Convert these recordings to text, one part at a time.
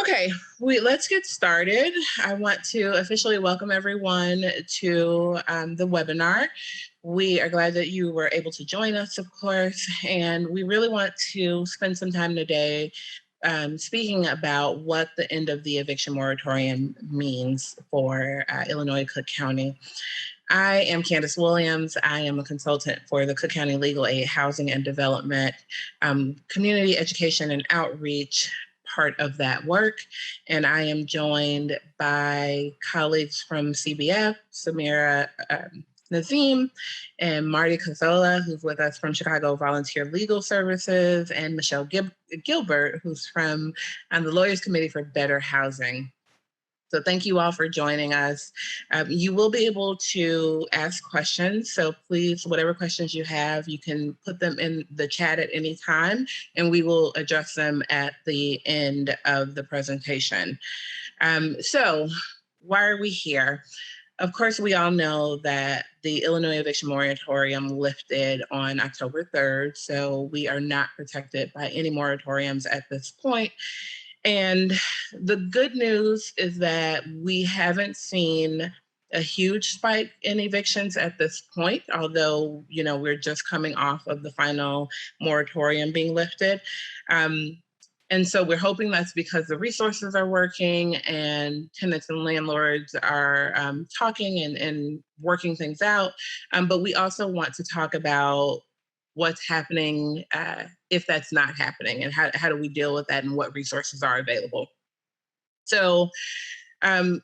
Okay, let's get started. I want to officially welcome everyone to the webinar. We are glad that you were able to join us, of course, and we really want to spend some time today speaking about what the end of the eviction moratorium means for Illinois Cook County. I am Candace Williams. I am a consultant for the Cook County Legal Aid Housing and Development, Community Education and Outreach part of that work. And I am joined by colleagues from CBF, Samira Nazim, and Marty Cazzola, who's with us from Chicago Volunteer Legal Services, and Michelle Gilbert, who's from the Lawyers Committee for Better Housing. So thank you all for joining us. You will be able to ask questions. So please, whatever questions you have, you can put them in the chat at any time, and we will address them at the end of the presentation. So why are we here? Of course, we all know that the Illinois Eviction Moratorium lifted on October 3rd, so we are not protected by any moratoriums at this point. And the good news is that we haven't seen a huge spike in evictions at this point, although, we're just coming off of the final moratorium being lifted. And so we're hoping that's because the resources are working and tenants and landlords are talking and working things out. But we also want to talk about what's happening if that's not happening, and how do we deal with that, and what resources are available. So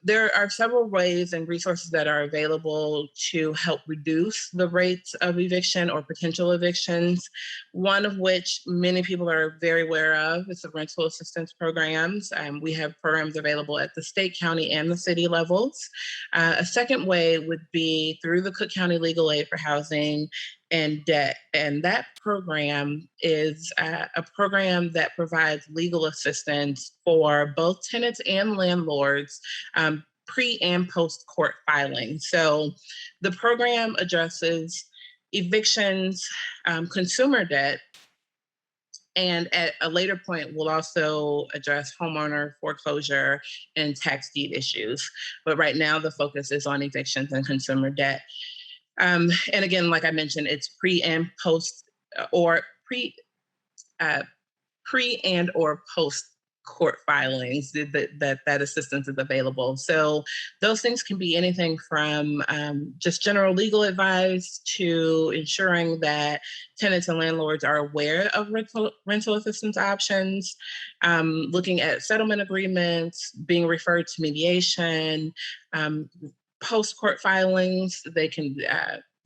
there are several ways and resources that are available to help reduce the rates of eviction or potential evictions, one of which many people are very aware of is the rental assistance programs. We have programs available at the state, county, and the city levels. A second way would be through the Cook County Legal Aid for Housing and Debt. And that program is a program that provides legal assistance for both tenants and landlords pre and post court filing. So the program addresses evictions, consumer debt, and at a later point, we'll also address homeowner foreclosure and tax deed issues. But right now, the focus is on evictions and consumer debt. And again, like I mentioned, it's pre and post or pre and or post court filings that assistance is available. So those things can be anything from just general legal advice to ensuring that tenants and landlords are aware of rental assistance options, looking at settlement agreements, being referred to mediation, post-court filings. They can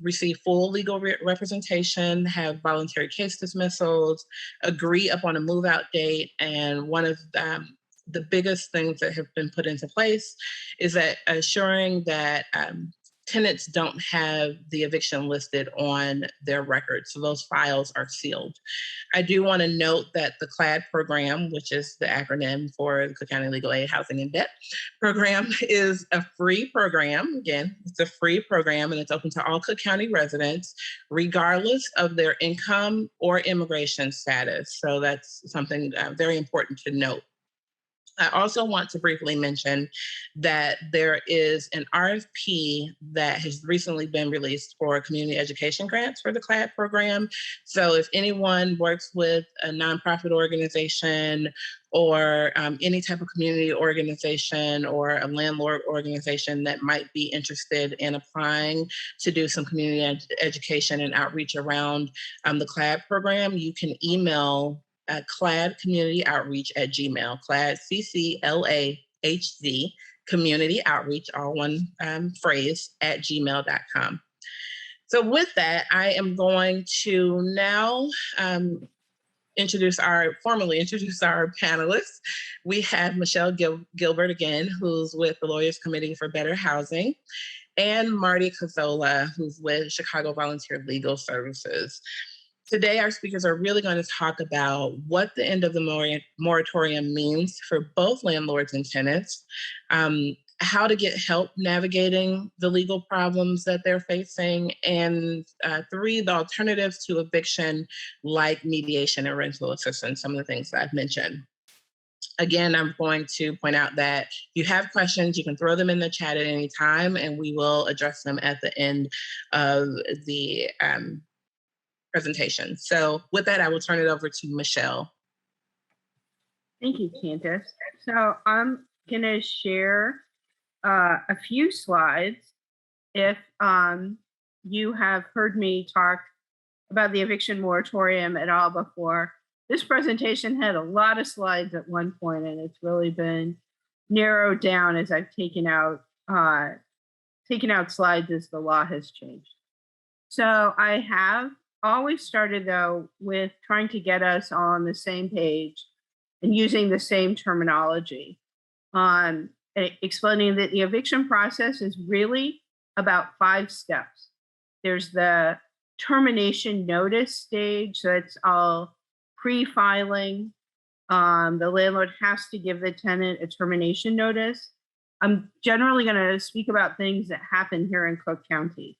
receive full legal representation, have voluntary case dismissals, agree upon a move-out date. And one of the biggest things that have been put into place is that assuring that tenants don't have the eviction listed on their record. So those files are sealed. I do want to note that the CLAD program, which is the acronym for the Cook County Legal Aid Housing and Debt program, is a free program. Again, it's a free program, and it's open to all Cook County residents, regardless of their income or immigration status. So that's something very important to note. I also want to briefly mention that there is an RFP that has recently been released for community education grants for the CLAD program. So if anyone works with a nonprofit organization or any type of community organization or a landlord organization that might be interested in applying to do some community education and outreach around the CLAD program, you can email CLAD Community Outreach at Gmail, CLAD, CCLAHZ, Community Outreach, all one phrase, at gmail.com. So with that, I am going to now formally introduce our panelists. We have Michelle Gilbert again, who's with the Lawyers Committee for Better Housing, and Marty Cazzola, who's with Chicago Volunteer Legal Services. Today, our speakers are really going to talk about what the end of the moratorium means for both landlords and tenants, how to get help navigating the legal problems that they're facing, and 3, the alternatives to eviction, like mediation and rental assistance, some of the things that I've mentioned. Again, I'm going to point out that if you have questions, you can throw them in the chat at any time, and we will address them at the end of the presentation. So with that, I will turn it over to Michelle. Thank you, Candace. So I'm going to share a few slides. If you have heard me talk about the eviction moratorium at all before, this presentation had a lot of slides at one point, and it's really been narrowed down as I've taken out slides as the law has changed. So I have always started, though, with trying to get us on the same page and using the same terminology, explaining that the eviction process is really about 5 steps. There's the termination notice stage, so it's all pre-filing. The landlord has to give the tenant a termination notice. I'm generally going to speak about things that happen here in Cook County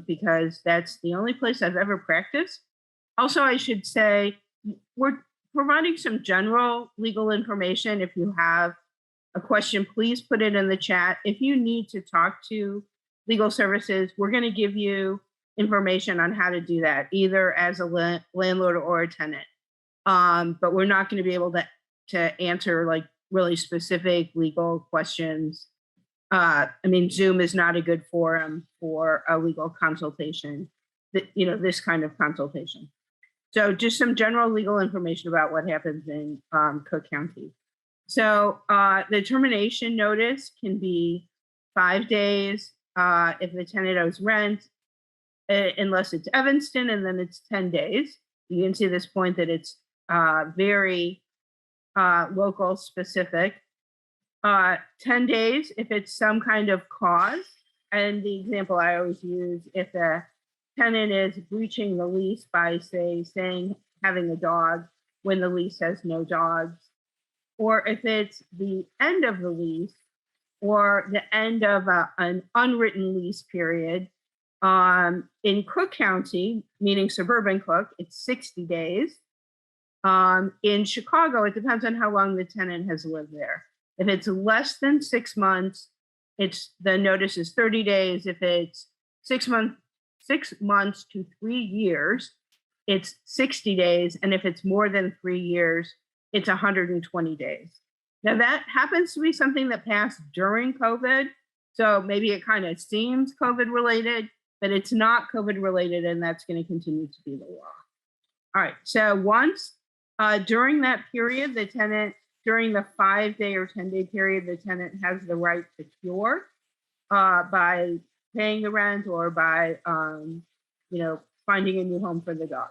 because that's the only place I've ever practiced. Also, I should say, we're providing some general legal information. If you have a question, please put it in the chat. If you need to talk to legal services, we're going to give you information on how to do that, either as a landlord or a tenant. But we're not going to be able to answer like really specific legal questions. I mean, Zoom is not a good forum for a legal consultation, this kind of consultation. So just some general legal information about what happens in Cook County. So the termination notice can be 5 days if the tenant owes rent, unless it's Evanston, and then it's 10 days. You can see this point that it's very local specific. 10 days if it's some kind of cause. And the example I always use, if a tenant is breaching the lease by, say, saying having a dog when the lease has no dogs, or if it's the end of the lease or the end of an unwritten lease period. In Cook County, meaning suburban Cook, it's 60 days. In Chicago, it depends on how long the tenant has lived there. If it's less than 6 months, the notice is 30 days. If it's 6 months to 3 years, it's 60 days. And if it's more than 3 years, it's 120 days. Now that happens to be something that passed during COVID. So maybe it kind of seems COVID related, but it's not COVID related, and that's going to continue to be the law. All right, so once during that period, the tenant, during the 5-day or 10-day period, the tenant has the right to cure by paying the rent or by, finding a new home for the dog.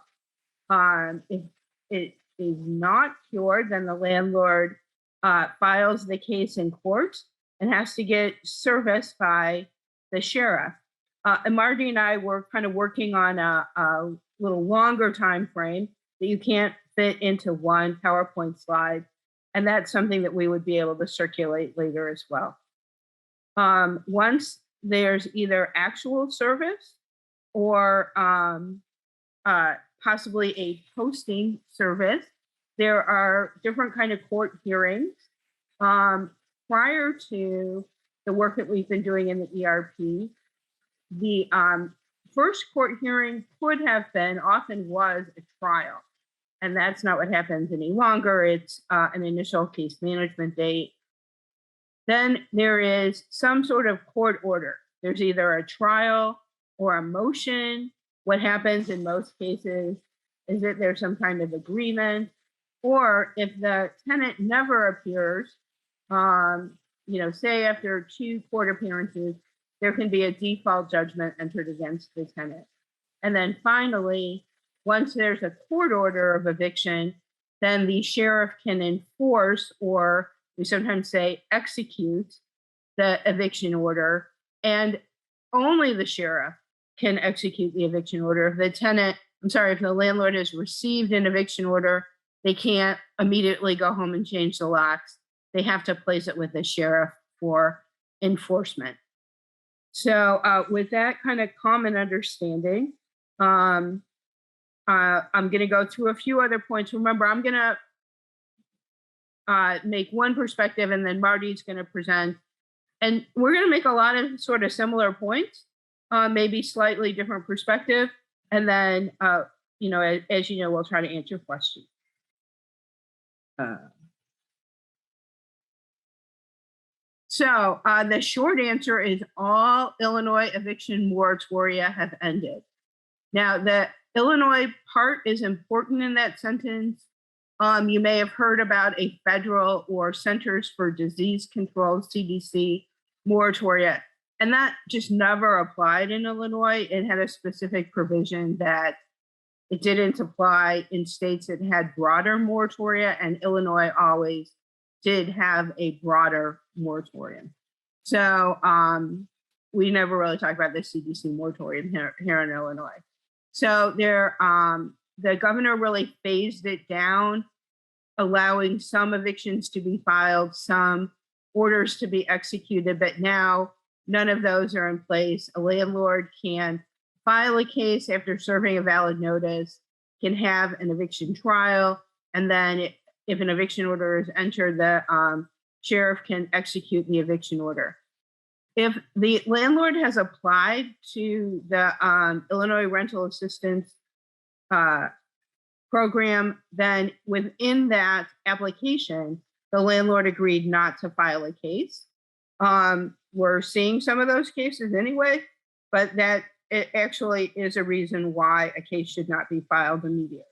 If it is not cured, then the landlord files the case in court and has to get serviced by the sheriff. And Marty and I were kind of working on a little longer time frame that you can't fit into one PowerPoint slide. And that's something that we would be able to circulate later as well. Once there's either actual service or possibly a posting service, there are different kind of court hearings. Prior to the work that we've been doing in the ERP, the first court hearing could have been, often was, a trial. And that's not what happens any longer. It's an initial case management date. Then there is some sort of court order. There's either a trial or a motion. What happens in most cases is that there's some kind of agreement, or if the tenant never appears, say after 2 court appearances, there can be a default judgment entered against the tenant. And then finally, once there's a court order of eviction, then the sheriff can enforce, or we sometimes say execute, the eviction order, and only the sheriff can execute the eviction order. If the landlord has received an eviction order, they can't immediately go home and change the locks. They have to place it with the sheriff for enforcement. So with that kind of common understanding, I'm going to go through a few other points. Remember, I'm going to make one perspective, and then Marty's going to present. And we're going to make a lot of sort of similar points, maybe slightly different perspective. And then, as you know, we'll try to answer questions. So the short answer is all Illinois eviction moratoria have ended. Now, the Illinois part is important in that sentence. You may have heard about a federal or Centers for Disease Control, CDC, moratoria, and that just never applied in Illinois. It had a specific provision that it didn't apply in states that had broader moratoria, and Illinois always did have a broader moratorium. So we never really talked about the CDC moratorium here in Illinois. So the governor really phased it down, allowing some evictions to be filed, some orders to be executed, but now none of those are in place. A landlord can file a case after serving a valid notice, can have an eviction trial, and then if an eviction order is entered, the sheriff can execute the eviction order. If the landlord has applied to the Illinois Rental Assistance Program, then within that application, the landlord agreed not to file a case. We're seeing some of those cases anyway, but that it actually is a reason why a case should not be filed immediately.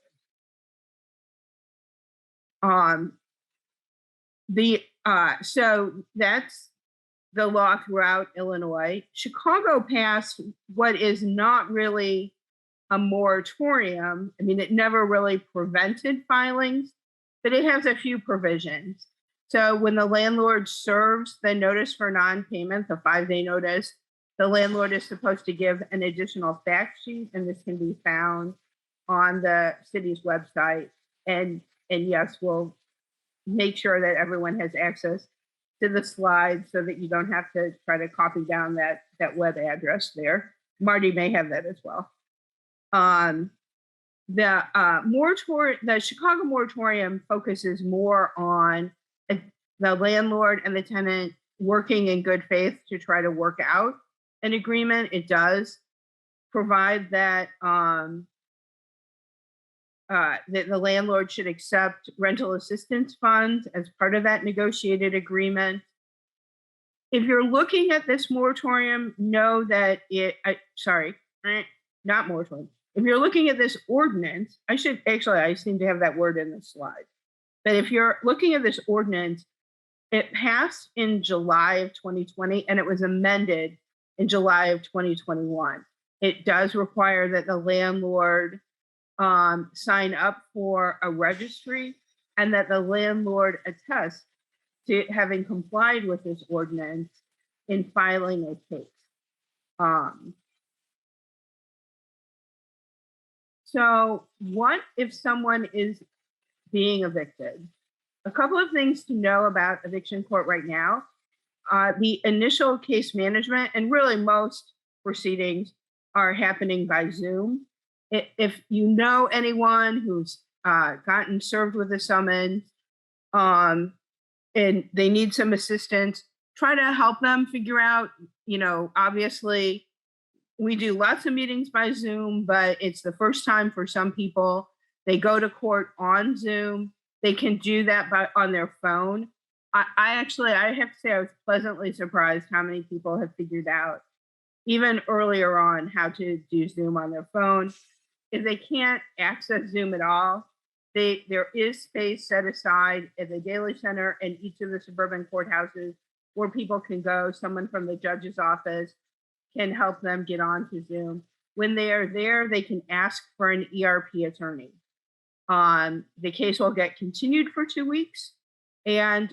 So that's the law throughout Illinois. Chicago passed what is not really a moratorium. I mean, it never really prevented filings, but it has a few provisions. So when the landlord serves the notice for non-payment, the 5-day notice, the landlord is supposed to give an additional fact sheet, and this can be found on the city's website. And yes, we'll make sure that everyone has access to the slides so that you don't have to try to copy down that web address there. Marty may have that as well. The Chicago moratorium focuses more on the landlord and the tenant working in good faith to try to work out an agreement. It does provide that that the landlord should accept rental assistance funds as part of that negotiated agreement. If you're looking at this moratorium, know that not moratorium. If you're looking at this ordinance, I seem to have that word in the slide. But if you're looking at this ordinance, it passed in July of 2020 and it was amended in July of 2021. It does require that the landlord sign up for a registry and that the landlord attest to having complied with this ordinance in filing a case. So what if someone is being evicted? A couple of things to know about eviction court right now. The initial case management, and really most proceedings, are happening by Zoom. If you know anyone who's gotten served with a summons and they need some assistance, try to help them figure out, obviously we do lots of meetings by Zoom, but it's the first time for some people. They go to court on Zoom. They can do that on their phone. I have to say I was pleasantly surprised how many people have figured out, even earlier on, how to do Zoom on their phone. If they can't access Zoom at all, there is space set aside at the Daily Center and each of the suburban courthouses where people can go. Someone from the judge's office can help them get onto Zoom. When they are there, they can ask for an ERP attorney. The case will get continued for 2 weeks. And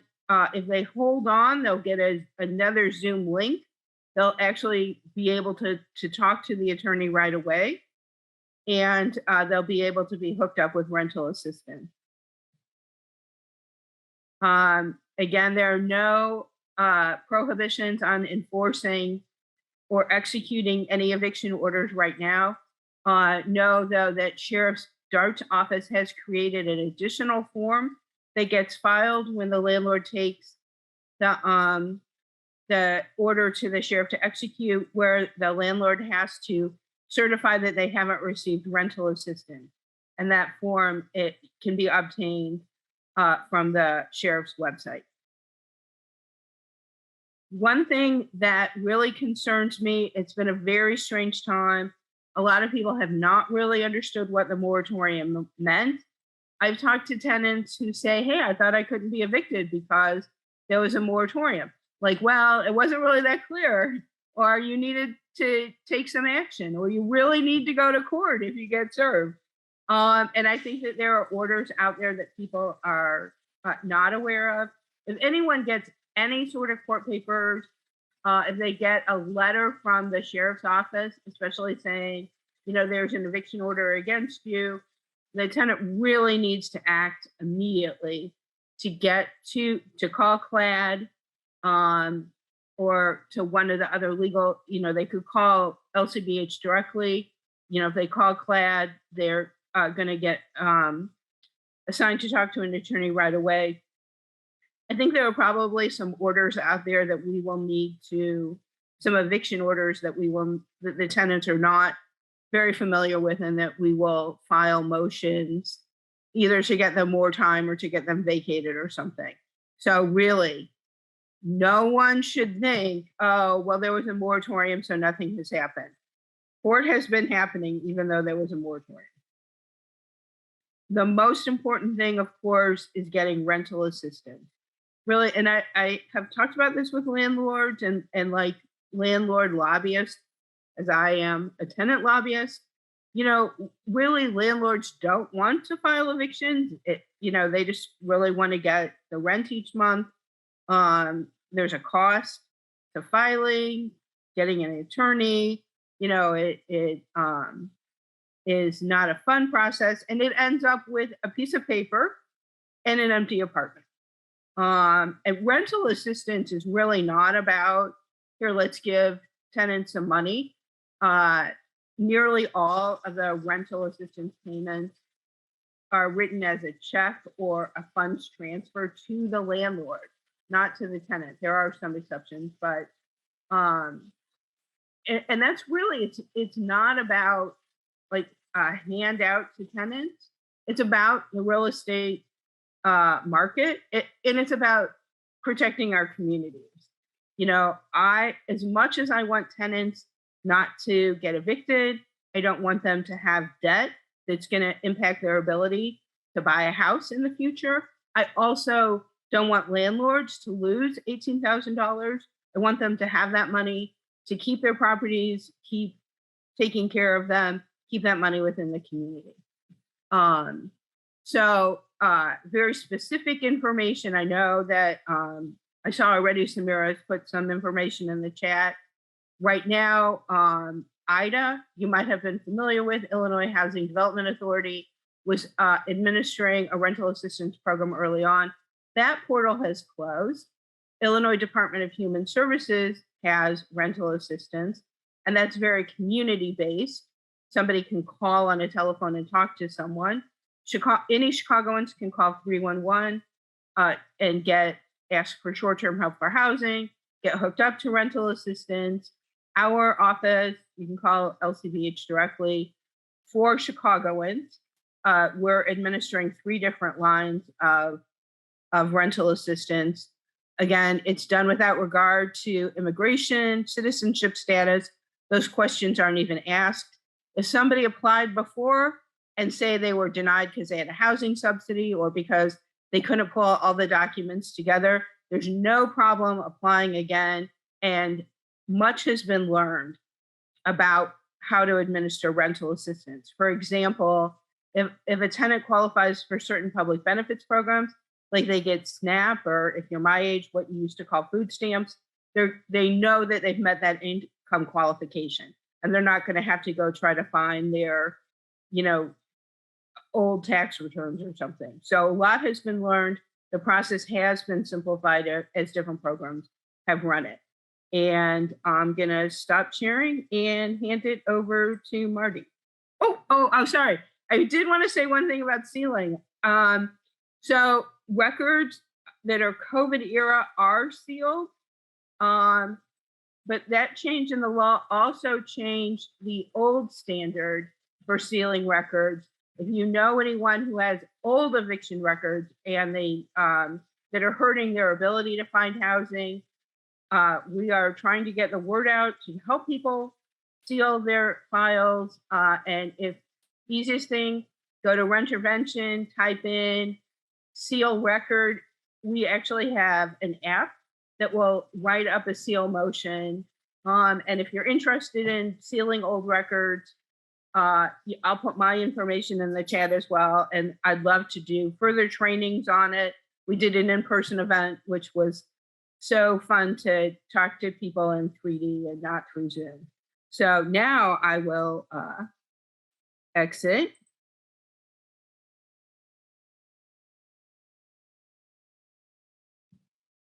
if they hold on, they'll get another Zoom link. They'll actually be able to talk to the attorney right away. And they'll be able to be hooked up with rental assistance. Again, there are no prohibitions on enforcing or executing any eviction orders right now. Know, though, that Sheriff Dart's office has created an additional form that gets filed when the landlord takes the order to the sheriff to execute, where the landlord has to certify that they haven't received rental assistance. And that form, it can be obtained from the sheriff's website. One thing that really concerns me, it's been a very strange time. A lot of people have not really understood what the moratorium meant. I've talked to tenants who say, hey, I thought I couldn't be evicted because there was a moratorium. Like, well, it wasn't really that clear, or you needed to take some action, or you really need to go to court if you get served. And I think that there are orders out there that people are not aware of. If anyone gets any sort of court papers, if they get a letter from the sheriff's office, especially saying, there's an eviction order against you, the tenant really needs to act immediately to get to call CLAD, or to one of the other legal, they could call LCBH directly. If they call CLAD, they're going to get assigned to talk to an attorney right away. I think there are probably some orders out there that we will need to, some eviction orders that the tenants are not very familiar with, and that we will file motions either to get them more time or to get them vacated or something. So really, no one should think, oh, well, there was a moratorium, so nothing has happened. Court has been happening even though there was a moratorium. The most important thing, of course, is getting rental assistance. Really, and I have talked about this with landlords and like landlord lobbyists, as I am a tenant lobbyist. Really, landlords don't want to file evictions. They just really want to get the rent each month. There's a cost to filing, getting an attorney. It is not a fun process, and it ends up with a piece of paper and an empty apartment. And rental assistance is really not about, here, let's give tenants some money. Nearly all of the rental assistance payments are written as a check or a funds transfer to the landlord, not to the tenant. There are some exceptions, but and that's really, it's not about like a handout to tenants. It's about the real estate market, and it's about protecting our communities. As much as I want tenants not to get evicted, I don't want them to have debt that's going to impact their ability to buy a house in the future. I also don't want landlords to lose $18,000. I want them to have that money to keep their properties, keep taking care of them, keep that money within the community. So very specific information. I know that I saw already Samira's put some information in the chat. Right now, IDA, you might have been familiar with, Illinois Housing Development Authority, was administering a rental assistance program early on. That portal has closed. Illinois Department of Human Services has rental assistance, and that's very community-based. Somebody can call on a telephone and talk to someone. Any Chicagoans can call 311 and ask for short-term help for housing, get hooked up to rental assistance. Our office, you can call LCBH directly. For Chicagoans, we're administering 3 different lines of rental assistance. Again, it's done without regard to immigration, citizenship status. Those questions aren't even asked. If somebody applied before and say they were denied because they had a housing subsidy or because they couldn't pull all the documents together, there's no problem applying again. And much has been learned about how to administer rental assistance. For example, if a tenant qualifies for certain public benefits programs, like they get SNAP, or if you're my age, what you used to call food stamps, they know that they've met that income qualification, and they're not going to have to go try to find their, old tax returns or something. So a lot has been learned. The process has been simplified as different programs have run it. And I'm going to stop sharing and hand it over to Marty. Oh, sorry. I did want to say one thing about ceiling. So records that are COVID era are sealed. But that change in the law also changed the old standard for sealing records. If you know anyone who has old eviction records and they that are hurting their ability to find housing, we are trying to get the word out to help people seal their files. And if easiest thing, go to Rentervention, type in seal record. We actually have an app that will write up a seal motion. And if you're interested in sealing old records, I'll put my information in the chat as well. And I'd love to do further trainings on it. We did an in-person event, which was so fun to talk to people in 3D and not through Zoom. So now I will exit.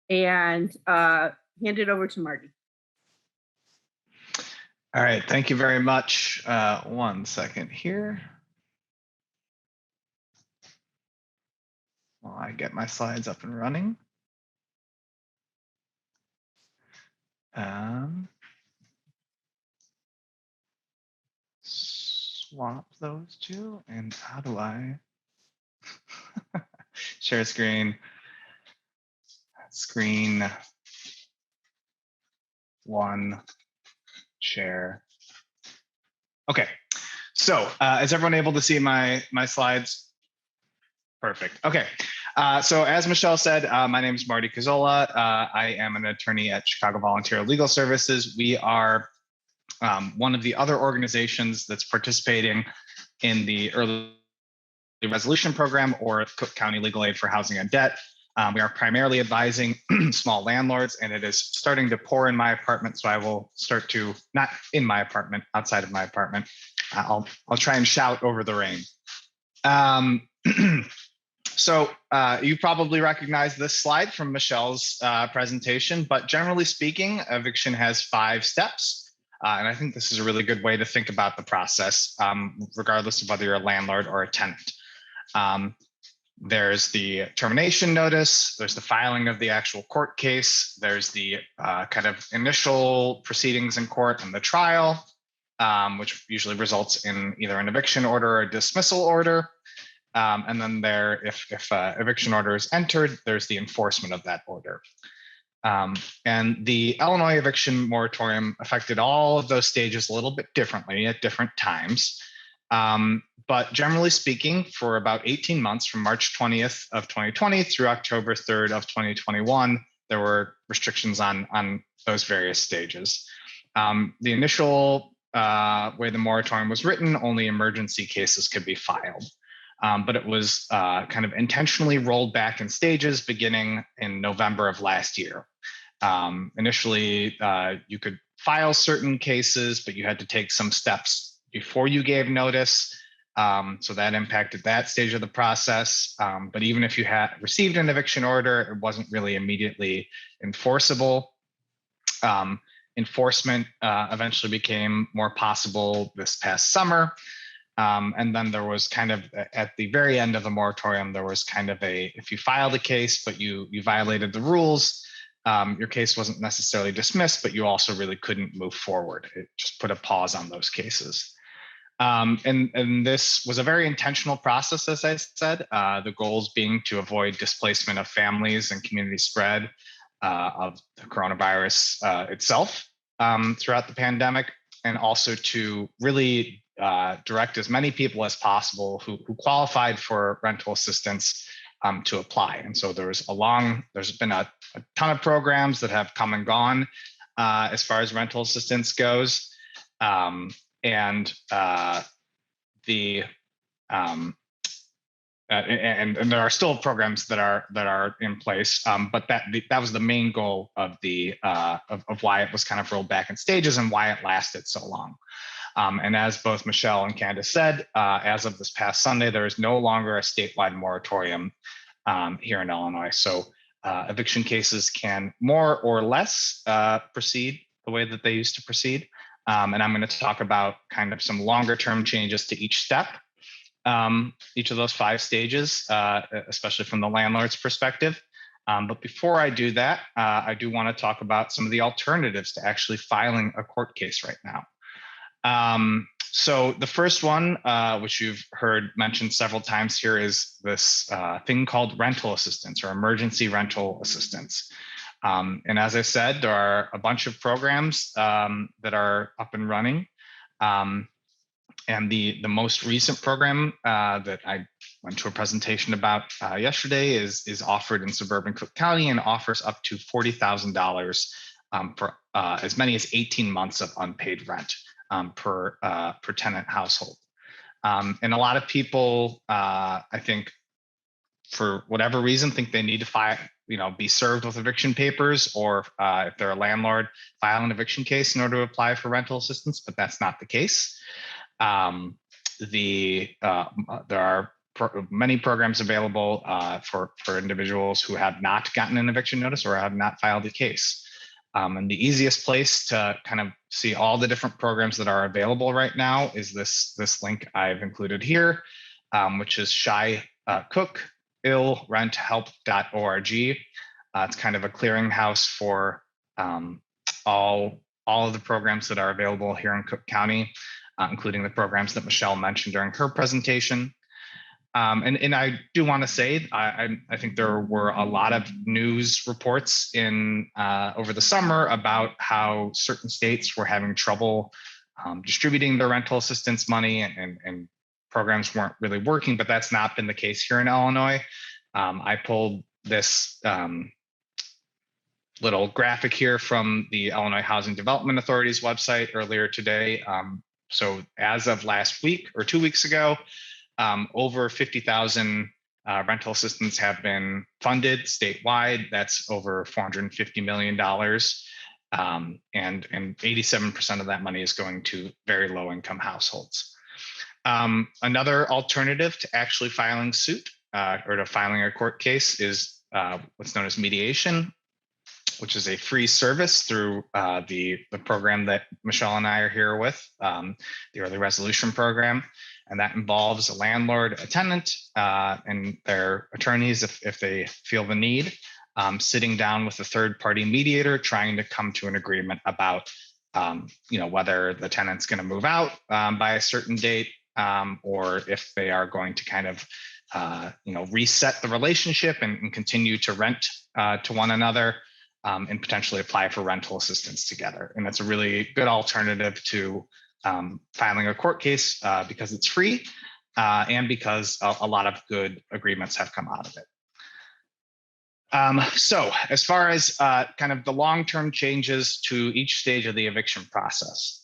And hand it over to Marty. All right, thank you very much. 1 second here. While I get my slides up and running. Swap those two, and how do I share screen? Screen one, share. Okay, so is everyone able to see my slides? Perfect. Okay, so as Michelle said, my name is Marty Cazzola. I am an attorney at Chicago Volunteer Legal Services. We are one of the other organizations that's participating in the Early Resolution Program, or Cook County Legal Aid for Housing and Debt. We are primarily advising small landlords, and it is starting to pour in my apartment, so I will start to, not in my apartment, outside of my apartment. I'll try and shout over the rain. So you probably recognize this slide from Michelle's presentation, but generally speaking, eviction has 5 steps. And I think this is a really good way to think about the process, regardless of whether you're a landlord or a tenant. There's the termination notice, there's the filing of the actual court case, there's the kind of initial proceedings in court and the trial, which usually results in either an eviction order or a dismissal order. And then if eviction order is entered, there's the enforcement of that order. And the Illinois eviction moratorium affected all of those stages a little bit differently at different times. But generally speaking, for about 18 months, from March 20th of 2020 through October 3rd of 2021, there were restrictions on those various stages. The initial way the moratorium was written, only emergency cases could be filed. But it was kind of intentionally rolled back in stages beginning in November of last year. Initially, you could file certain cases, but you had to take some steps before you gave notice. So that impacted that stage of the process. But even if you had received an eviction order, it wasn't really immediately enforceable. Enforcement eventually became more possible this past summer. And then there was kind of, at the very end of the moratorium, there was kind of if you filed a case, but you violated the rules, your case wasn't necessarily dismissed, but you also really couldn't move forward. It just put a pause on those cases. And this was a very intentional process, as I said, the goals being to avoid displacement of families and community spread of the coronavirus itself throughout the pandemic, and also to really direct as many people as possible who qualified for rental assistance to apply. And so there's been a ton of programs that have come and gone as far as rental assistance goes. And there are still programs that are in place, but that was the main goal of why it was kind of rolled back in stages and why it lasted so long. And as both Michelle and Candace said, as of this past Sunday, there is no longer a statewide moratorium here in Illinois. So eviction cases can more or less proceed the way that they used to proceed. And I'm going to talk about kind of some longer term changes to each step. each of those 5 stages, especially from the landlord's perspective. But before I do that, I do want to talk about some of the alternatives to actually filing a court case right now. So the first one, which you've heard mentioned several times here, is this thing called rental assistance or emergency rental assistance. And as I said, there are a bunch of programs that are up and running. And the most recent program that I went to a presentation about yesterday is offered in suburban Cook County and offers up to $40,000 for as many as 18 months of unpaid rent per tenant household. And a lot of people, I think, for whatever reason, think they need to be served with eviction papers, or if they're a landlord, file an eviction case in order to apply for rental assistance, but that's not the case. There are many programs available for individuals who have not gotten an eviction notice or have not filed a case. And the easiest place to kind of see all the different programs that are available right now is this link I've included here, which is cookillrenthelp.org. It's kind of a clearinghouse for all of the programs that are available here in Cook County, including the programs that Michelle mentioned during her presentation. And I do want to say, I think there were a lot of news reports over the summer about how certain states were having trouble distributing their rental assistance money, and programs weren't really working, but that's not been the case here in Illinois. I pulled this little graphic here from the Illinois Housing Development Authority's website earlier today. So as of last week or 2 weeks ago, over 50,000 rental assistance have been funded statewide. That's over $450 million. And 87% of that money is going to very low income households. Another alternative to actually filing suit or to filing a court case is what's known as mediation, which is a free service through the program that Michelle and I are here with, the Early Resolution Program. And that involves a landlord, a tenant, and their attorneys, if they feel the need, sitting down with a third-party mediator, trying to come to an agreement about whether the tenant's going to move out by a certain date, or if they are going to kind of reset the relationship and continue to rent to one another. And potentially apply for rental assistance together. And that's a really good alternative to filing a court case because it's free and because a lot of good agreements have come out of it. So as far as kind of the long-term changes to each stage of the eviction process,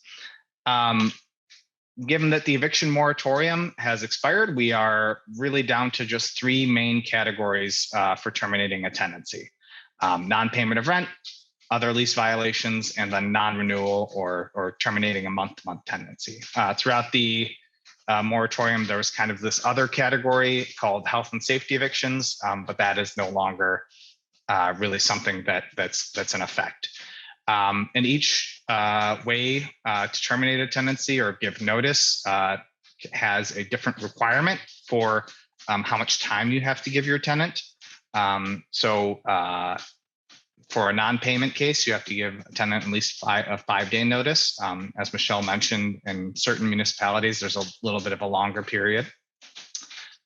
given that the eviction moratorium has expired, we are really down to just 3 main categories for terminating a tenancy. Non-payment of rent, other lease violations, and then non-renewal or terminating a month-to-month tenancy. Throughout the moratorium, there was kind of this other category called health and safety evictions, but that is no longer really something that's in effect. And each way to terminate a tenancy or give notice has a different requirement for how much time you have to give your tenant. So for a non-payment case, you have to give a tenant at least a 5-day notice. As Michelle mentioned, in certain municipalities, there's a little bit of a longer period.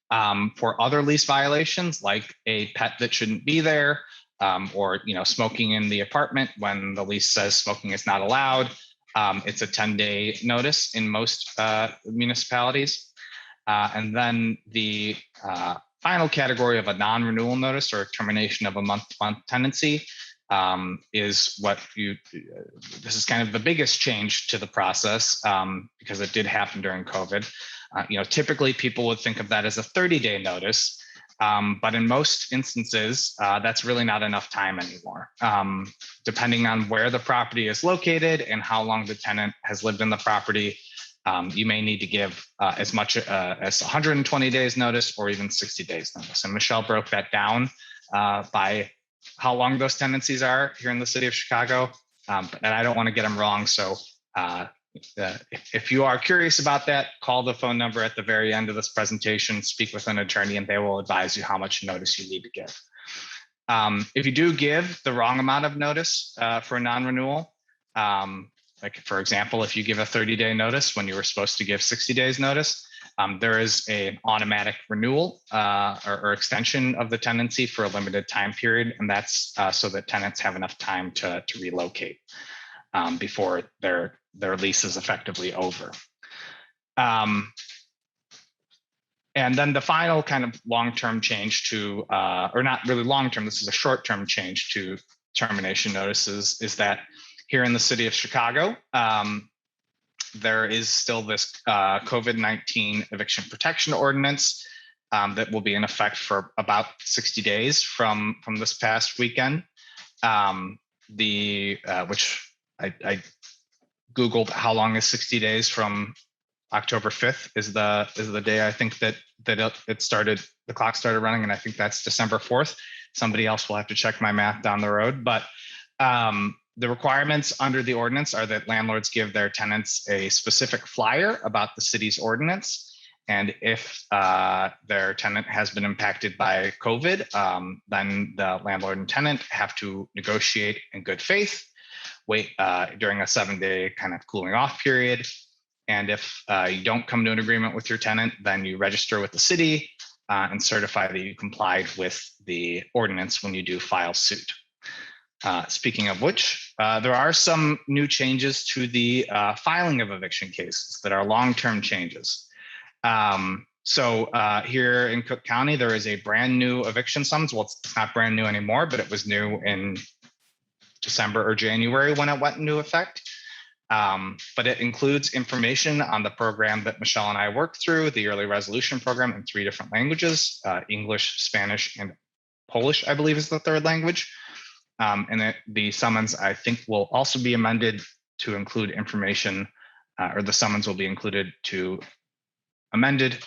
For other lease violations, like a pet that shouldn't be there, or smoking in the apartment when the lease says smoking is not allowed, it's a 10-day notice in most municipalities. And then the final category of a non-renewal notice or termination of a month-to-month tenancy is what this is kind of the biggest change to the process because it did happen during COVID. Typically people would think of that as a 30-day notice, but in most instances, that's really not enough time anymore. Depending on where the property is located and how long the tenant has lived in the property, you may need to give as much as 120 days notice or even 60 days notice. And Michelle broke that down by how long those tenancies are here in the city of Chicago. And I don't want to get them wrong. So, if you are curious about that, call the phone number at the very end of this presentation, speak with an attorney, and they will advise you how much notice you need to give. If you do give the wrong amount of notice for a non-renewal, like for example, if you give a 30-day notice when you were supposed to give 60 days notice, there is an automatic renewal or extension of the tenancy for a limited time period, and that's so that tenants have enough time to relocate before their lease is effectively over. And then the final kind of long-term change to, or not really long-term, this is a short-term change to termination notices, is that here in the city of Chicago, there is still this COVID-19 eviction protection ordinance that will be in effect for about 60 days from this past weekend. Which I Googled how long is 60 days from October 5th is the day I think that it started, the clock started running, and I think that's December 4th. Somebody else will have to check my math down the road, but the requirements under the ordinance are that landlords give their tenants a specific flyer about the city's ordinance. And if their tenant has been impacted by COVID, then the landlord and tenant have to negotiate in good faith, wait during a 7-day kind of cooling off period. And if you don't come to an agreement with your tenant, then you register with the city and certify that you complied with the ordinance when you do file suit. Speaking of which, there are some new changes to the filing of eviction cases that are long-term changes. So here in Cook County, there is a brand new eviction summons. Well, it's not brand new anymore, but it was new in December or January when it went into effect. But it includes information on the program that Michelle and I worked through, the early resolution program, in 3 different languages, English, Spanish, and Polish, I believe is the 3rd language. And the summons, I think, will also be amended to include information, or the summons will be amended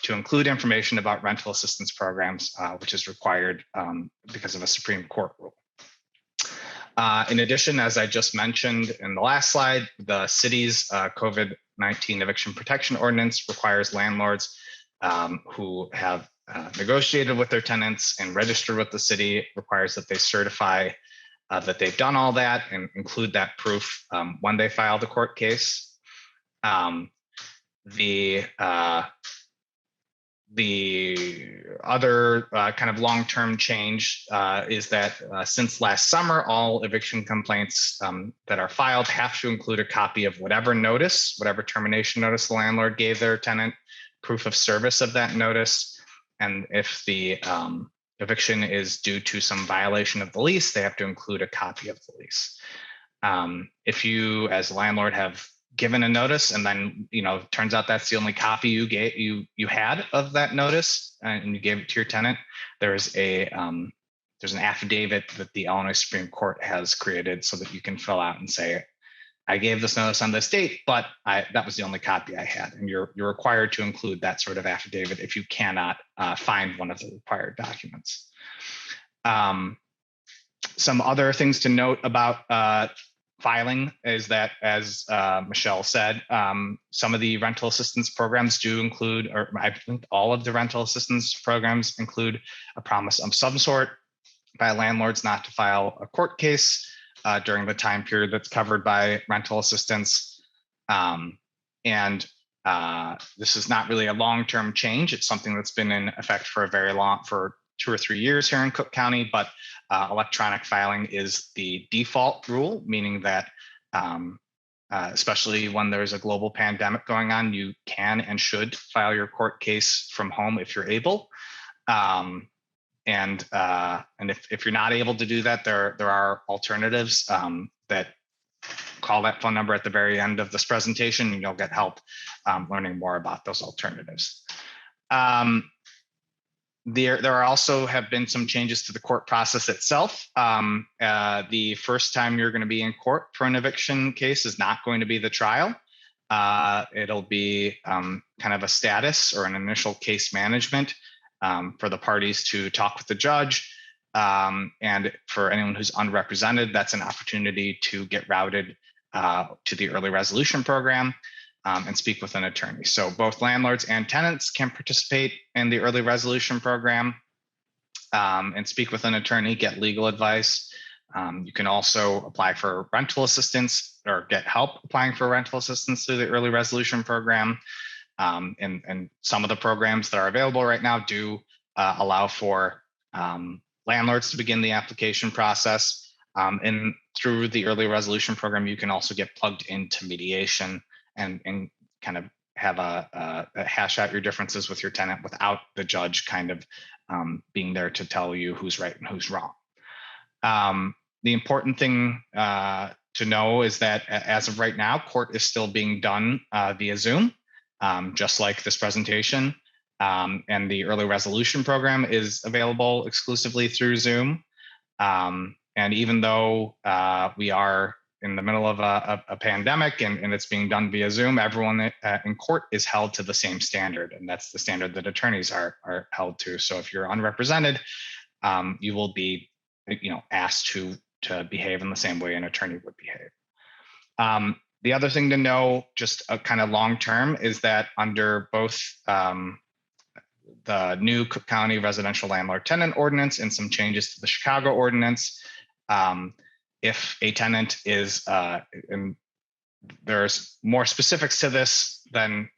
to include information about rental assistance programs, which is required because of a Supreme Court rule. In addition, as I just mentioned in the last slide, the city's COVID-19 eviction protection ordinance requires landlords who have negotiated with their tenants and registered with the city, requires that they certify that they've done all that and include that proof when they file the court case. The other kind of long-term change is that since last summer, all eviction complaints that are filed have to include a copy of whatever notice, whatever termination notice the landlord gave their tenant, proof of service of that notice, and if the eviction is due to some violation of the lease, they have to include a copy of the lease. If you, as a landlord, have given a notice and then turns out that's the only copy you had of that notice and you gave it to your tenant, there's an affidavit that the Illinois Supreme Court has created so that you can fill out and say, I gave this notice on this date, but that was the only copy I had. And you're required to include that sort of affidavit if you cannot find one of the required documents. Some other things to note about filing is that, as Michelle said, some of the rental assistance programs do include, or I think all of the rental assistance programs include a promise of some sort by landlords not to file a court case during the time period that's covered by rental assistance. And this is not really a long-term change. It's something that's been in effect for for 2 or 3 years here in Cook County, but electronic filing is the default rule, meaning that especially when there's a global pandemic going on, you can and should file your court case from home if you're able. And if you're not able to do that, there are alternatives that call that phone number at the very end of this presentation and you'll get help learning more about those alternatives. There are also have been some changes to the court process itself. The first time you're going to be in court for an eviction case is not going to be the trial. It'll be kind of a status or an initial case management for the parties to talk with the judge. And for anyone who's unrepresented, that's an opportunity to get routed to the early resolution program and speak with an attorney. So both landlords and tenants can participate in the early resolution program and speak with an attorney, get legal advice. You can also apply for rental assistance or get help applying for rental assistance through the early resolution program. And some of the programs that are available right now do allow for landlords to begin the application process. And through the early resolution program, you can also get plugged into mediation and kind of have a hash out your differences with your tenant without the judge kind of being there to tell you who's right and who's wrong. The important thing to know is that as of right now, court is still being done via Zoom, just like this presentation. And the early resolution program is available exclusively through Zoom. And even though we are in the middle of a pandemic and it's being done via Zoom, everyone in court is held to the same standard. And that's the standard that attorneys are held to. So if you're unrepresented, you will be asked to behave in the same way an attorney would behave. The other thing to know, just kind of long term, is that under both the new Cook County Residential Landlord Tenant Ordinance and some changes to the Chicago Ordinance, if a tenant is, and there's more specifics to this than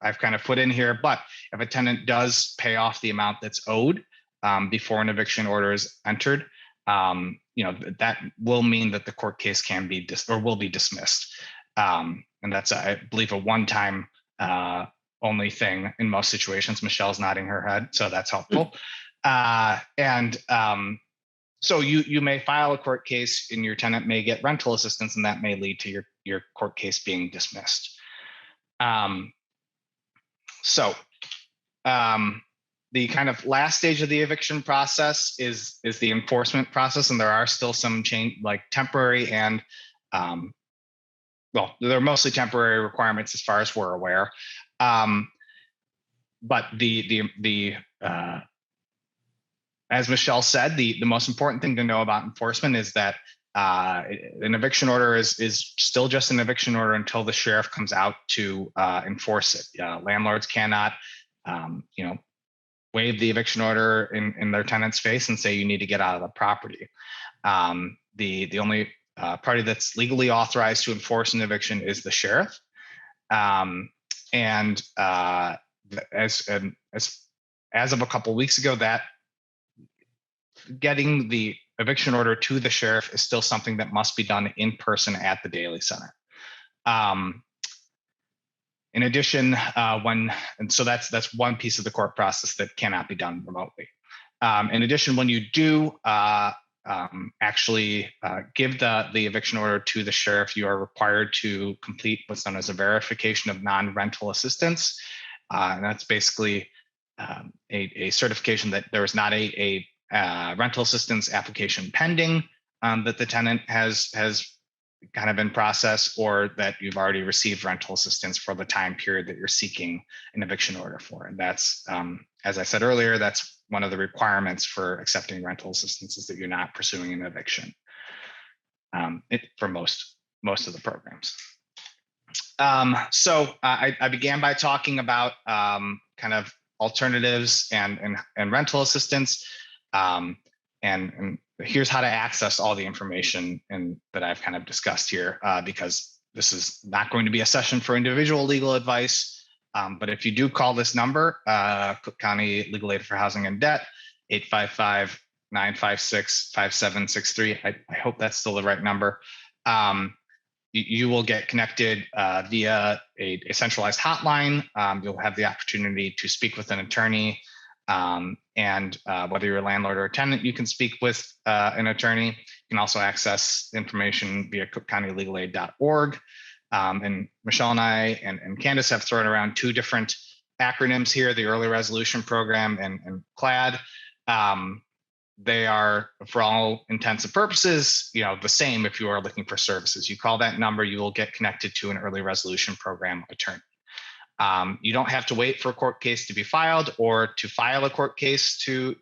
I've kind of put in here, but if a tenant does pay off the amount that's owed before an eviction order is entered, that will mean that the court case can be will be dismissed. And that's, I believe, a one-time only thing in most situations. Michelle's nodding her head, so that's helpful. So you may file a court case and your tenant may get rental assistance, and that may lead to your court case being dismissed. The kind of last stage of the eviction process is the enforcement process, and there are still some temporary and they're mostly temporary requirements as far as we're aware. But as Michelle said, the most important thing to know about enforcement is that an eviction order is still just an eviction order until the sheriff comes out to enforce it. Landlords cannot, waive the eviction order in their tenant's face and say you need to get out of the property. The only party that's legally authorized to enforce an eviction is the sheriff. And as of a couple of weeks ago, that getting the eviction order to the sheriff is still something that must be done in person at the Daily Center. In addition, so that's one piece of the court process that cannot be done remotely. In addition, when you do actually give the eviction order to the sheriff, you are required to complete what's known as a verification of non-rental assistance. And that's basically a certification that there is not a rental assistance application pending that the tenant has kind of in process, or that you've already received rental assistance for the time period that you're seeking an eviction order for. And that's, as I said earlier, that's one of the requirements for accepting rental assistance, is that you're not pursuing an eviction for most of the programs. So I began by talking about kind of alternatives and rental assistance. And here's how to access all the information that I've kind of discussed here, because this is not going to be a session for individual legal advice. But if you do call this number, Cook County Legal Aid for Housing and Debt, 855-956-5763. I hope that's still the right number. You will get connected via a centralized hotline. You'll have the opportunity to speak with an attorney. And whether you're a landlord or a tenant, you can speak with an attorney. You can also access information via cookcountylegalaid.org. And Michelle and I and Candace have thrown around two different acronyms here, the Early Resolution Program and CLAD. They are, for all intents and purposes, the same if you are looking for services. You call that number, you will get connected to an Early Resolution Program attorney. You don't have to wait for a court case to be filed or to file a court case to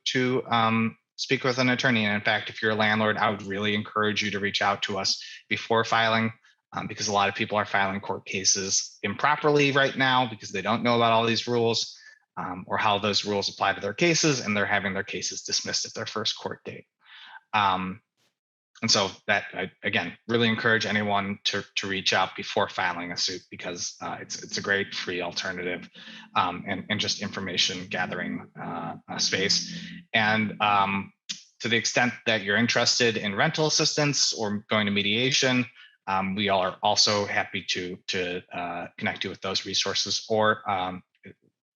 speak with an attorney. And in fact, if you're a landlord, I would really encourage you to reach out to us before filing because a lot of people are filing court cases improperly right now because they don't know about all these rules or how those rules apply to their cases, and they're having their cases dismissed at their first court date. And so that, I, again, really encourage anyone to reach out before filing a suit, because it's a great free alternative and just information gathering space. And to the extent that you're interested in rental assistance or going to mediation, we are also happy to connect you with those resources, or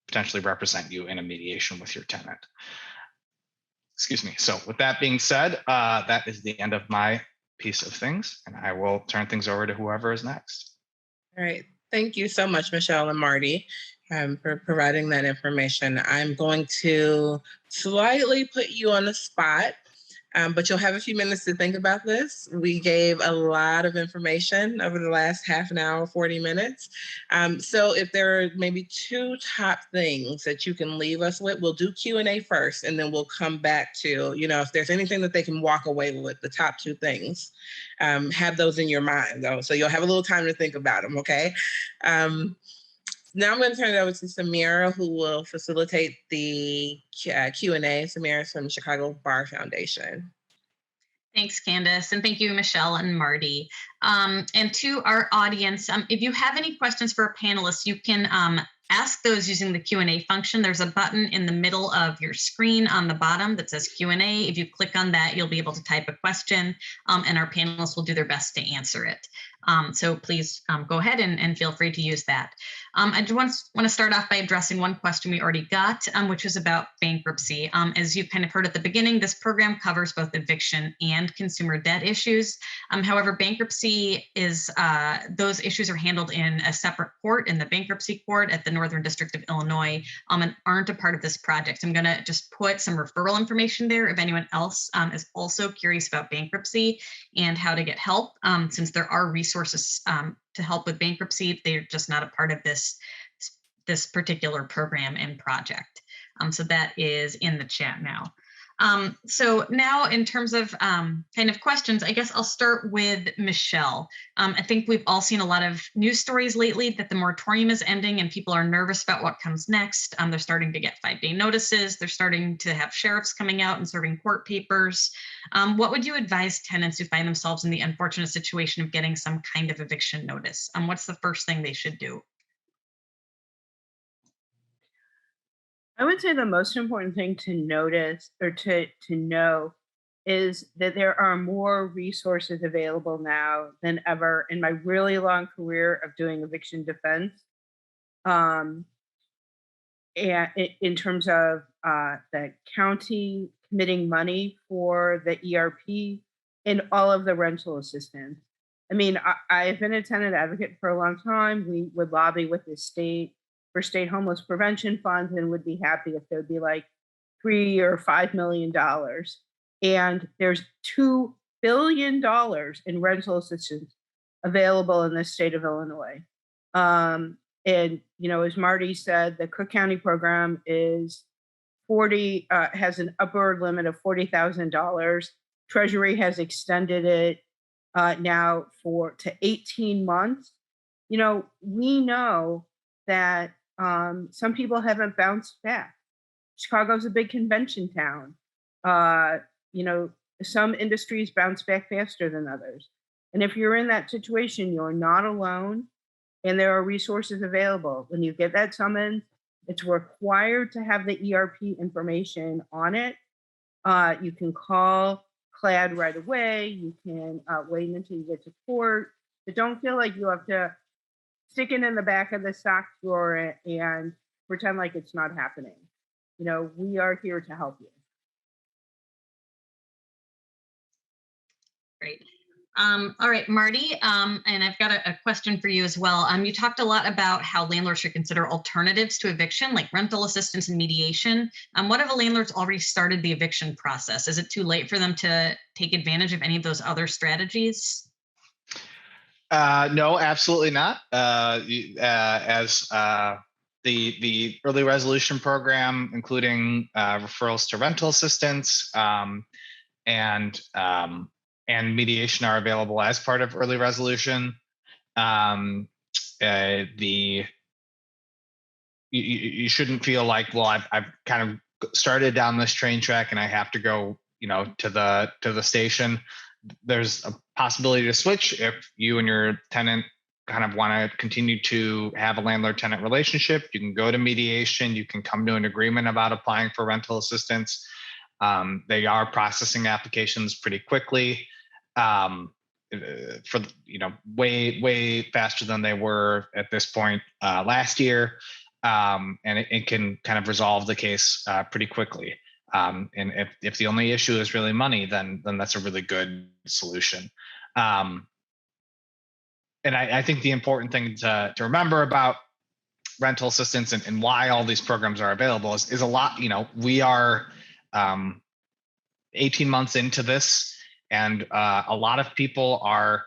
potentially represent you in a mediation with your tenant. Excuse me. So with that being said, that is the end of my piece of things, and I will turn things over to whoever is next. All right. Thank you so much, Michelle and Marty, for providing that information. I'm going to slightly put you on the spot, but you'll have a few minutes to think about this. We gave a lot of information over the last half an hour, 40 minutes. So if there are maybe two top things that you can leave us with, we'll do Q&A first, and then we'll come back to, if there's anything that they can walk away with, the top two things. Have those in your mind, though, so you'll have a little time to think about them, okay? Now I'm going to turn it over to Samira, who will facilitate the Q&A. Samira is from Chicago Bar Foundation. Thanks, Candace, and thank you, Michelle and Marty. And to our audience, if you have any questions for our panelists, you can ask those using the Q&A function. There's a button in the middle of your screen on the bottom that says Q&A. If you click on that, you'll be able to type a question, and our panelists will do their best to answer it. So please go ahead and feel free to use that. I just want to start off by addressing one question we already got, which is about bankruptcy. As you kind of heard at the beginning, this program covers both eviction and consumer debt issues. However, bankruptcy is, those issues are handled in a separate court, in the bankruptcy court at the Northern District of Illinois, and aren't a part of this project. I'm going to just put some referral information there if anyone else is also curious about bankruptcy and how to get help, since there are resources to help with bankruptcy. They're just not a part of this particular program and project. So that is in the chat now. So now in terms of kind of questions, I guess I'll start with Michelle. I think we've all seen a lot of news stories lately that the moratorium is ending and people are nervous about what comes next. They're starting to get 5-day notices. They're starting to have sheriffs coming out and serving court papers. What would you advise tenants who find themselves in the unfortunate situation of getting some kind of eviction notice? What's the first thing they should do? I would say the most important thing to notice or to know is that there are more resources available now than ever in my really long career of doing eviction defense. And in terms of the county committing money for the ERP and all of the rental assistance. I mean, I've been a tenant advocate for a long time. We would lobby with the state for state homeless prevention funds and would be happy if there'd be like $3 or $5 million. And there's $2 billion in rental assistance available in the state of Illinois. And, as Marty said, the Cook County program is has an upper limit of $40,000. Treasury has extended it now to 18 months. We know that some people haven't bounced back. Chicago's a big convention town. Some industries bounce back faster than others. And if you're in that situation, you're not alone, and there are resources available. When you get that summons, it's required to have the ERP information on it. You can call CLAD right away. You can wait until you get to court, but don't feel like you have to stick it in the back of the sock drawer and pretend like it's not happening. We are here to help you. Great. All right, Marty, and I've got a question for you as well. You talked a lot about how landlords should consider alternatives to eviction, like rental assistance and mediation. What if a landlord's already started the eviction process? Is it too late for them to take advantage of any of those other strategies? No, absolutely not. As the early resolution program, including referrals to rental assistance and mediation, are available as part of early resolution. You shouldn't feel like, well, I've kind of started down this train track and I have to go, to the station. There's a possibility to switch if you and your tenant kind of want to continue to have a landlord-tenant relationship. You can go to mediation. You can come to an agreement about applying for rental assistance. They are processing applications pretty quickly, for way faster than they were at this point last year, and it can kind of resolve the case pretty quickly. And if the only issue is really money, then that's a really good solution. And I think the important thing to remember about rental assistance and why all these programs are available is a lot. We are 18 months into this, and a lot of people are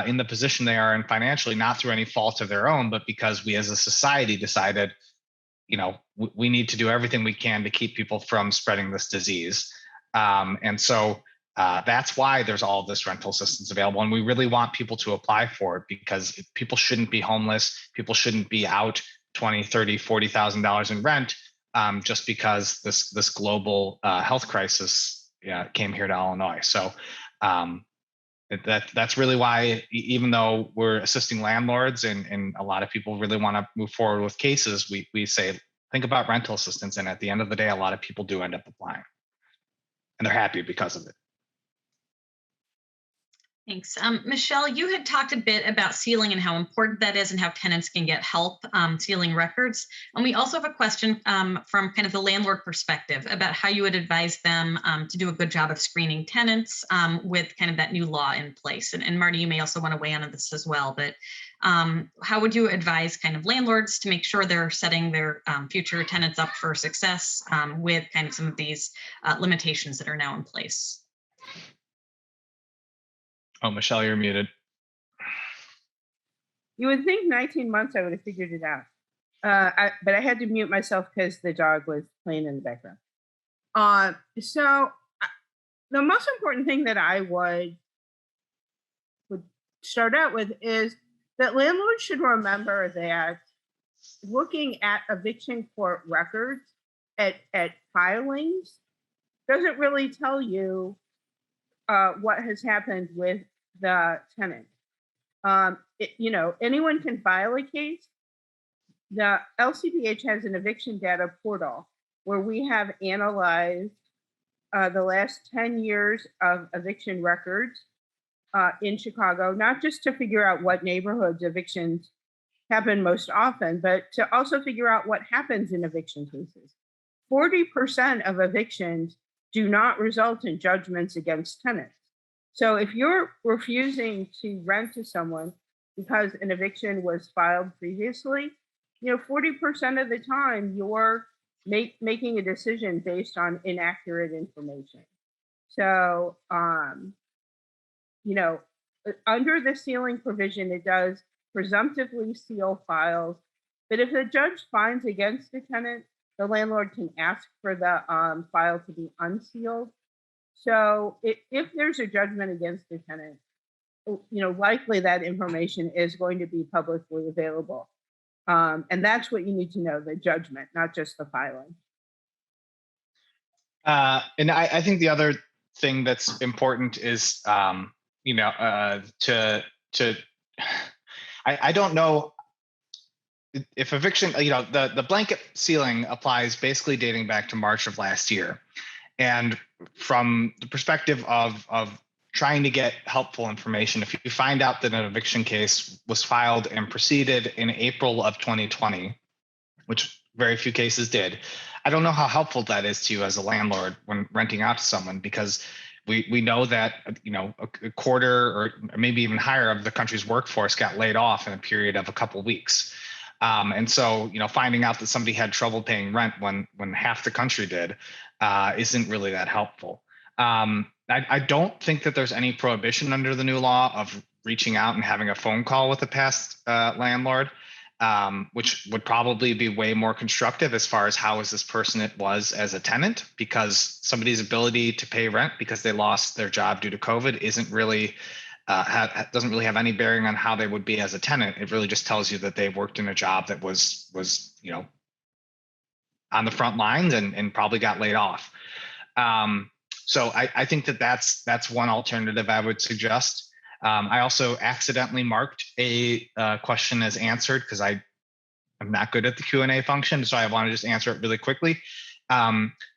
in the position they are in financially, not through any fault of their own, but because we as a society decided, we need to do everything we can to keep people from spreading this disease. And so that's why there's all this rental assistance available. And we really want people to apply for it, because people shouldn't be homeless. People shouldn't be out $20,000, $30,000, $40,000 in rent just because this global health crisis came here to Illinois. So that's really why, even though we're assisting landlords and a lot of people really want to move forward with cases, we say, think about rental assistance. And at the end of the day, a lot of people do end up applying, and they're happy because of it. Thanks. Michelle, you had talked a bit about sealing and how important that is and how tenants can get help sealing records. And we also have a question from kind of the landlord perspective about how you would advise them to do a good job of screening tenants with kind of that new law in place. And Marty, you may also want to weigh in on this as well, but how would you advise kind of landlords to make sure they're setting their future tenants up for success with kind of some of these limitations that are now in place? Oh, Michelle, you're muted. You would think 19 months I would have figured it out. But I had to mute myself because the dog was playing in the background. So the most important thing that I would start out with is that landlords should remember that looking at eviction court records at filings doesn't really tell you what has happened with the tenant. Anyone can file a case. The LCPH has an eviction data portal where we have analyzed the last 10 years of eviction records in Chicago, not just to figure out what neighborhoods evictions happen most often, but to also figure out what happens in eviction cases. 40% of evictions do not result in judgments against tenants. So if you're refusing to rent to someone because an eviction was filed previously, 40% of the time you're making a decision based on inaccurate information. So, under the sealing provision, it does presumptively seal files, but if the judge finds against the tenant, the landlord can ask for the file to be unsealed. So if there's a judgment against the tenant, likely that information is going to be publicly available. And that's what you need to know, the judgment, not just the filing. And I think the other thing that's important is, I don't know if eviction, the blanket sealing applies basically dating back to March of last year. And from the perspective of trying to get helpful information, if you find out that an eviction case was filed and proceeded in April of 2020, which very few cases did, I don't know how helpful that is to you as a landlord when renting out to someone, because we know that a quarter or maybe even higher of the country's workforce got laid off in a period of a couple of weeks. And so, finding out that somebody had trouble paying rent when half the country did isn't really that helpful. I don't think that there's any prohibition under the new law of reaching out and having a phone call with a past landlord, which would probably be way more constructive as far as how is this person it was as a tenant, because somebody's ability to pay rent because they lost their job due to COVID isn't really doesn't really have any bearing on how they would be as a tenant. It really just tells you that they worked in a job that was on the front lines and probably got laid off. So I think that's one alternative I would suggest. I also accidentally marked a question as answered because I'm not good at the Q&A function, so I want to just answer it really quickly.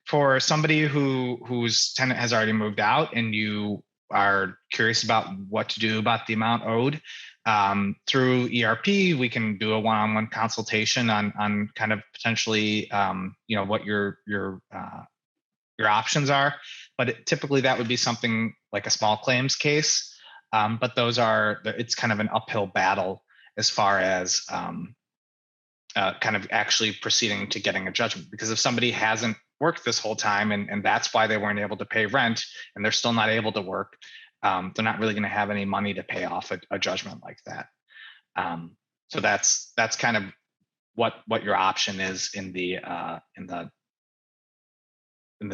For somebody whose tenant has already moved out and you are curious about what to do about the amount owed, through ERP, we can do a one-on-one consultation on kind of potentially, what your options are. But typically that would be something like a small claims case. But it's kind of an uphill battle as far as kind of actually proceeding to getting a judgment. Because if somebody hasn't worked this whole time and that's why they weren't able to pay rent and they're still not able to work, they're not really going to have any money to pay off a judgment like that. So that's kind of what your option is in the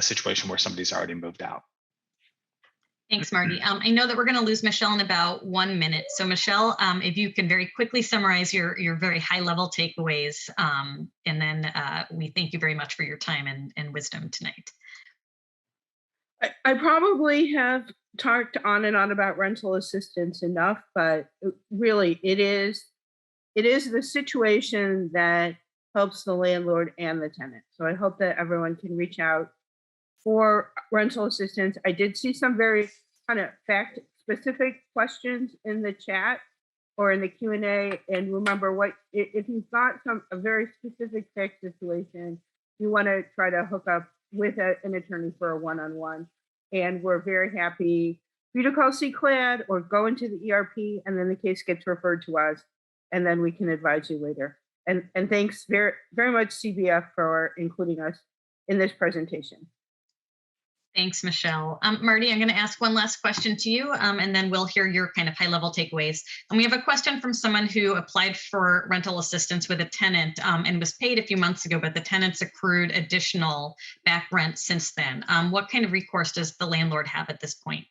situation where somebody's already moved out. Thanks, Marty. I know that we're going to lose Michelle in about 1 minute. So Michelle, if you can very quickly summarize your very high level takeaways, and then we thank you very much for your time and wisdom tonight. I probably have talked on and on about rental assistance enough, but really it is the situation that helps the landlord and the tenant. So I hope that everyone can reach out for rental assistance. I did see some very kind of fact specific questions in the chat or in the Q&A. And remember, if you've got a very specific fact situation, you want to try to hook up with an attorney for a one-on-one. And we're very happy for you to call CCLAD or go into the ERP, and then the case gets referred to us, and then we can advise you later. And thanks very, very much, CBF, for including us in this presentation. Thanks, Michelle. Marty, I'm going to ask one last question to you, and then we'll hear your kind of high-level takeaways. And we have a question from someone who applied for rental assistance with a tenant and was paid a few months ago, but the tenant's accrued additional back rent since then. What kind of recourse does the landlord have at this point?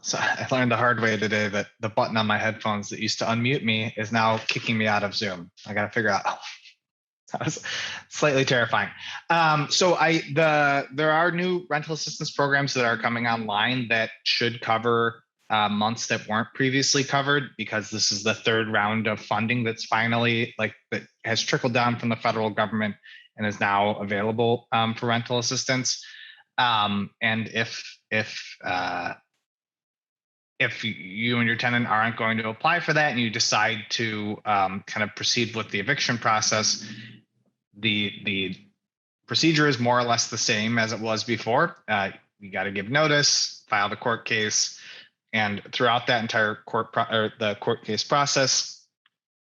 So I learned the hard way today that the button on my headphones that used to unmute me is now kicking me out of Zoom. I got to figure out. That was slightly terrifying. So there are new rental assistance programs that are coming online that should cover months that weren't previously covered, because this is the third round of funding that's finally that has trickled down from the federal government and is now available for rental assistance. And if you and your tenant aren't going to apply for that and you decide to kind of proceed with the eviction process, the procedure is more or less the same as it was before. You got to give notice, file the court case, and throughout that entire court case process,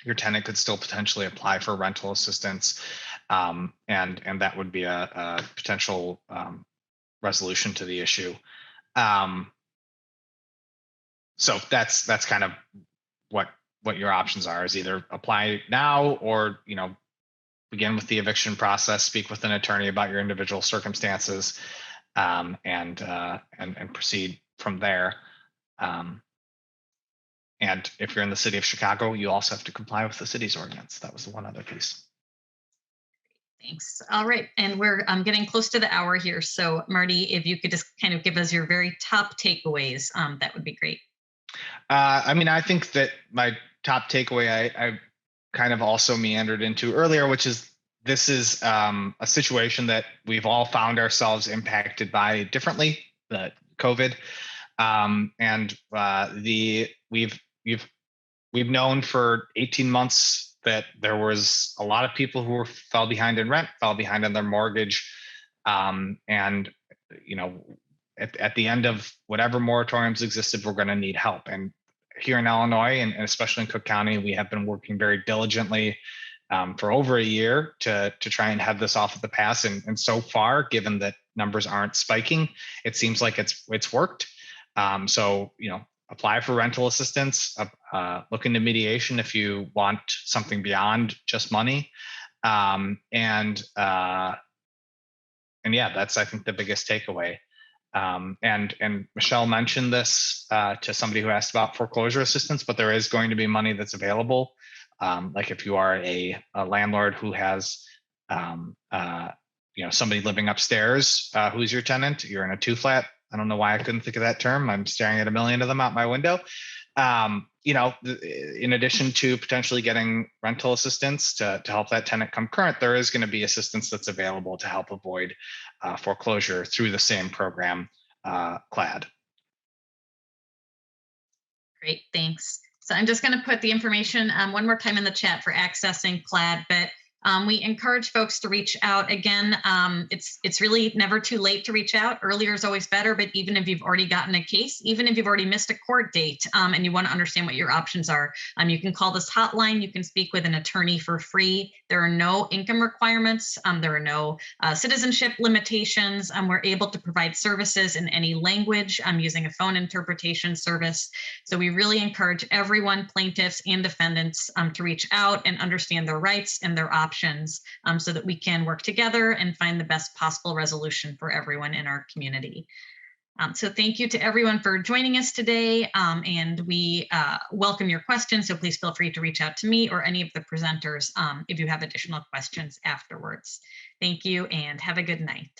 your tenant could still potentially apply for rental assistance, and that would be a potential resolution to the issue. So that's kind of what your options are, is either apply now or begin with the eviction process, speak with an attorney about your individual circumstances, and proceed from there. And if you're in the city of Chicago, you also have to comply with the city's ordinance. That was the one other piece. Thanks. All right, and we're getting close to the hour here. So Marty, if you could just kind of give us your very top takeaways, that would be great. I think that my top takeaway I kind of also meandered into earlier, which is this is a situation that we've all found ourselves impacted by differently, the COVID, and we've known for 18 months that there was a lot of people who fell behind in rent, fell behind on their mortgage, and at the end of whatever moratoriums existed, we're going to need help. And here in Illinois, and especially in Cook County, we have been working very diligently for over a year to try and head this off at the pass. And so far, given that numbers aren't spiking, it seems like it's worked. So apply for rental assistance, look into mediation if you want something beyond just money, and yeah, that's, I think, the biggest takeaway. And Michelle mentioned this to somebody who asked about foreclosure assistance, but there is going to be money that's available. Like if you are a landlord who has somebody living upstairs who's your tenant, you're in a 2-flat. I don't know why I couldn't think of that term. I'm staring at a million of them out my window. In addition to potentially getting rental assistance to help that tenant come current, there is going to be assistance that's available to help avoid foreclosure through the same program, CLAD. Great, thanks. So I'm just going to put the information one more time in the chat for accessing CLAD, but we encourage folks to reach out. Again, it's really never too late to reach out. Earlier is always better, but even if you've already gotten a case, even if you've already missed a court date and you want to understand what your options are, you can call this hotline. You can speak with an attorney for free. There are no income requirements. There are no citizenship limitations. We're able to provide services in any language using a phone interpretation service. So we really encourage everyone, plaintiffs and defendants, to reach out and understand their rights and their options so that we can work together and find the best possible resolution for everyone in our community. So thank you to everyone for joining us today, and we welcome your questions, so please feel free to reach out to me or any of the presenters if you have additional questions afterwards. Thank you and have a good night.